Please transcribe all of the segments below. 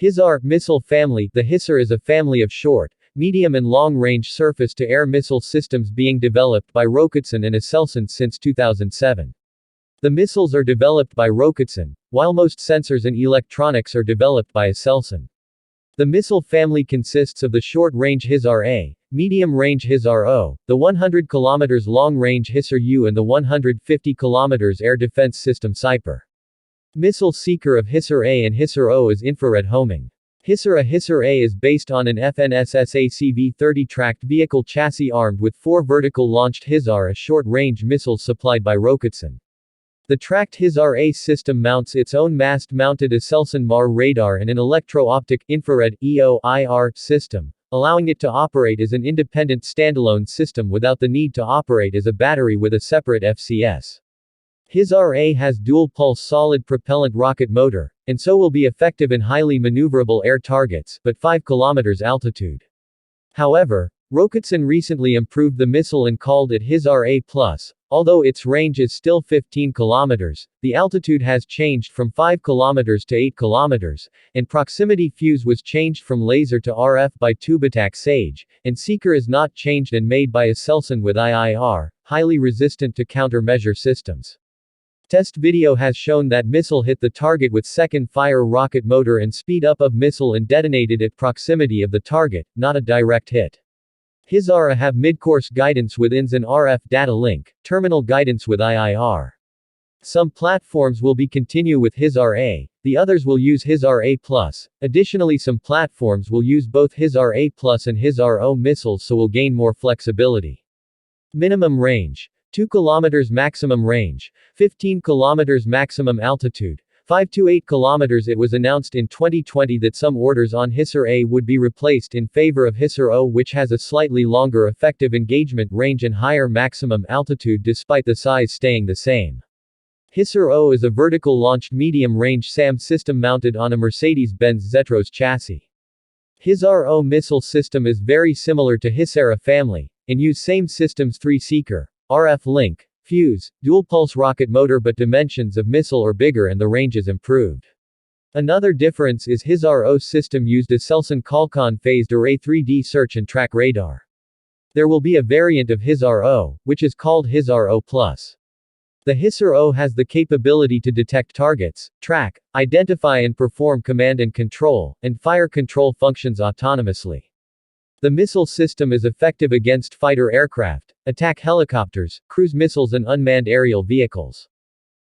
Hisar missile family. The Hisar is a family of short, medium and long-range surface-to-air missile systems being developed by Rokutsan and Aselsan since 2007. The missiles are developed by Rokutsan, while most sensors and electronics are developed by Aselsan. The missile family consists of the short-range Hisar-A, medium-range Hisar-O, the 100 km long-range Hisar-U and the 150 km air defense system Sniper. Missile seeker of Hisar-A and Hisar-O is infrared homing. Hisar-A is based on an FNSSACV-30 tracked vehicle chassis armed with 4 vertical-launched Hisar-A short-range missiles supplied by Rokutsan. The tracked Hisar-A system mounts its own mast-mounted Aselsan MAR radar and an electro-optic infrared EO/IR system, allowing it to operate as an independent standalone system without the need to operate as a battery with a separate FCS. Hisar-A has dual-pulse solid propellant rocket motor, and so will be effective in highly maneuverable air targets, but 5 km altitude. However, Rokutsan recently improved the missile and called it Hisar-A+. Although its range is still 15 km, the altitude has changed from 5 km to 8 km, and proximity fuse was changed from laser to RF by TubeAttack Sage, and seeker is not changed and made by Aselsan with IIR, highly resistant to countermeasure systems. Test video has shown that missile hit the target with second fire rocket motor and speed up of missile and detonated at proximity of the target, not a direct hit. Hisar-A have mid-course guidance with INS and RF data link, terminal guidance with IIR. Some platforms will be continue with Hisar-A, the others will use Hisar-A+. Additionally, some platforms will use both Hisar-A+ and Hisar-O missiles, so will gain more flexibility. Minimum range: 2 km maximum range, 15 km maximum altitude, 5 to 8 km. It was announced in 2020 that some orders on Hisar-A would be replaced in favor of Hisar-O, which has a slightly longer effective engagement range and higher maximum altitude despite the size staying the same. Hisar-O is a vertical-launched medium-range SAM system mounted on a Mercedes-Benz Zetros chassis. Hisar-O missile system is very similar to Hisar-A family, and use same systems 3 seeker, RF link, fuse, dual-pulse rocket motor, but dimensions of missile are bigger and the range is improved. Another difference is Hisar-O system used Aselsan Qualcomm phased array 3D search and track radar. There will be a variant of Hisar-O, which is called Hisar-O+. The Hisar-O has the capability to detect targets, track, identify and perform command and control, and fire control functions autonomously. The missile system is effective against fighter aircraft, attack helicopters, cruise missiles and unmanned aerial vehicles.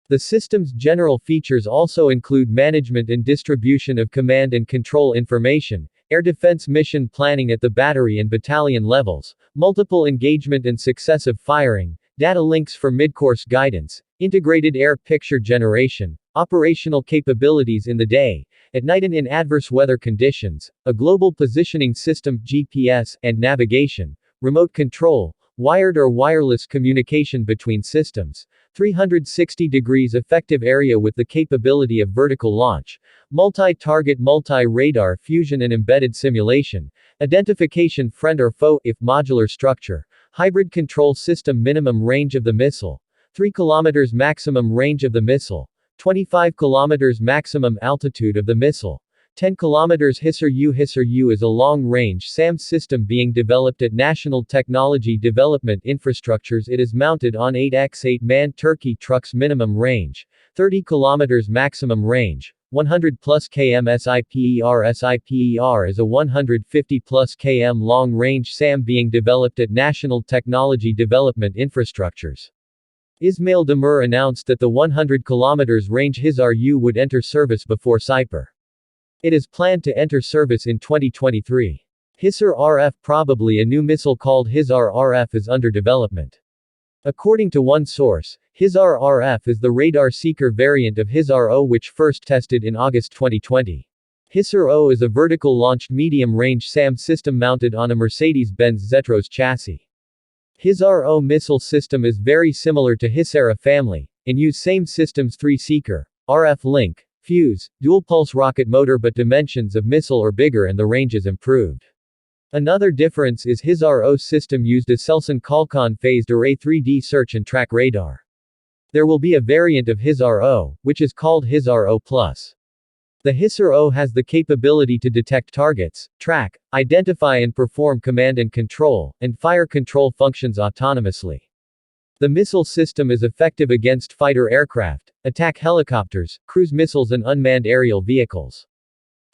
The system's general features also include management and distribution of command and control information, air defense mission planning at the battery and battalion levels, multiple engagement and successive firing, data links for mid-course guidance, integrated air picture generation, operational capabilities in the day, at night and in adverse weather conditions, a global positioning system (GPS) and navigation, remote control, wired or wireless communication between systems, 360 degrees effective area with the capability of vertical launch, multi-target multi-radar fusion and embedded simulation, identification friend or foe if modular structure, hybrid control system. Minimum range of the missile: 3 km maximum range of the missile, 25 km maximum altitude of the missile, 10 km. Hisar-U. Hisar-U is a long-range SAM system being developed at National Technology Development Infrastructures. It is mounted on 8x8 MAN Turkey trucks. Minimum range: 30 km maximum range, 100 plus km. SIPER is a 150 plus km long-range SAM being developed at National Technology Development Infrastructures. Ismail Demir announced that the 100 km range Hisar-U would enter service before Sniper. It is planned to enter service in 2023. Hisar-RF. Probably a new missile called Hisar-RF is under development. According to one source, Hisar-RF is the radar seeker variant of Hisar-O, which first tested in August 2020. Hisar-O is a vertical-launched medium-range SAM system mounted on a Mercedes-Benz Zetros chassis. Hisar-O missile system is very similar to Hisar-A family, and use same systems 3 seeker, RF link, fuse, dual-pulse rocket motor, but dimensions of missile are bigger and the range is improved. Another difference is Hisar-O system used Aselsan Qualcomm phased array 3D search and track radar. There will be a variant of Hisar-O, which is called Hisar-O+. The hisar-u has the capability to detect targets, track, identify and perform command and control, and fire control functions autonomously. The missile system is effective against fighter aircraft, attack helicopters, cruise missiles and unmanned aerial vehicles.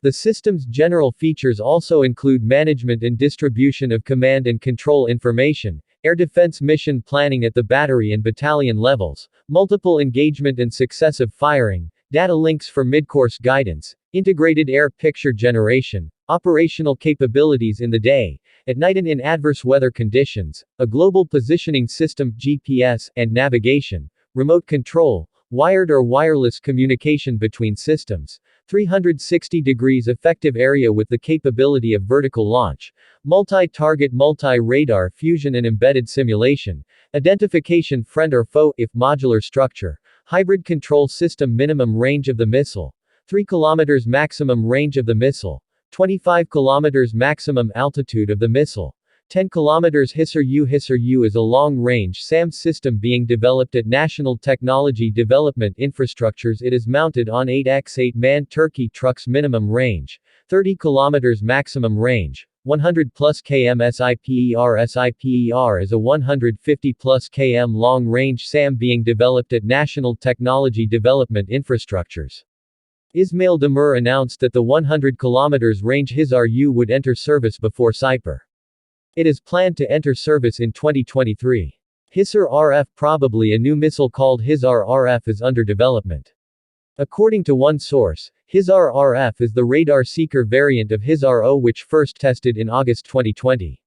The system's general features also include management and distribution of command and control information, air defense mission planning at the battery and battalion levels, multiple engagement and successive firing, data links for mid-course guidance, integrated air picture generation, operational capabilities in the day, at night and in adverse weather conditions, a global positioning system (GPS) and navigation, remote control, wired or wireless communication between systems, 360 degrees effective area with the capability of vertical launch, multi-target multi-radar fusion and embedded simulation, identification friend or foe if modular structure, hybrid control system minimum range of the missile, 3 km maximum range of the missile, 25 km maximum altitude of the missile, 10 km hisar-u. Hisar-u is a long-range SAM system being developed at National Technology Development Infrastructures. It is mounted on 8x8 manned Turkey trucks. Minimum range 30 km maximum range 100 plus km SIPER. SIPER is a 150 plus km long-range SAM being developed at National Technology Development Infrastructures. Ismail Demir announced that the 100 km range hisar-u would enter service before SIPER. It is planned to enter service in 2023. Hisar-RF. Probably a new missile called hisar-RF is under development. According to one source, hisar-RF is the radar seeker variant of hisar-u which first tested in August 2020.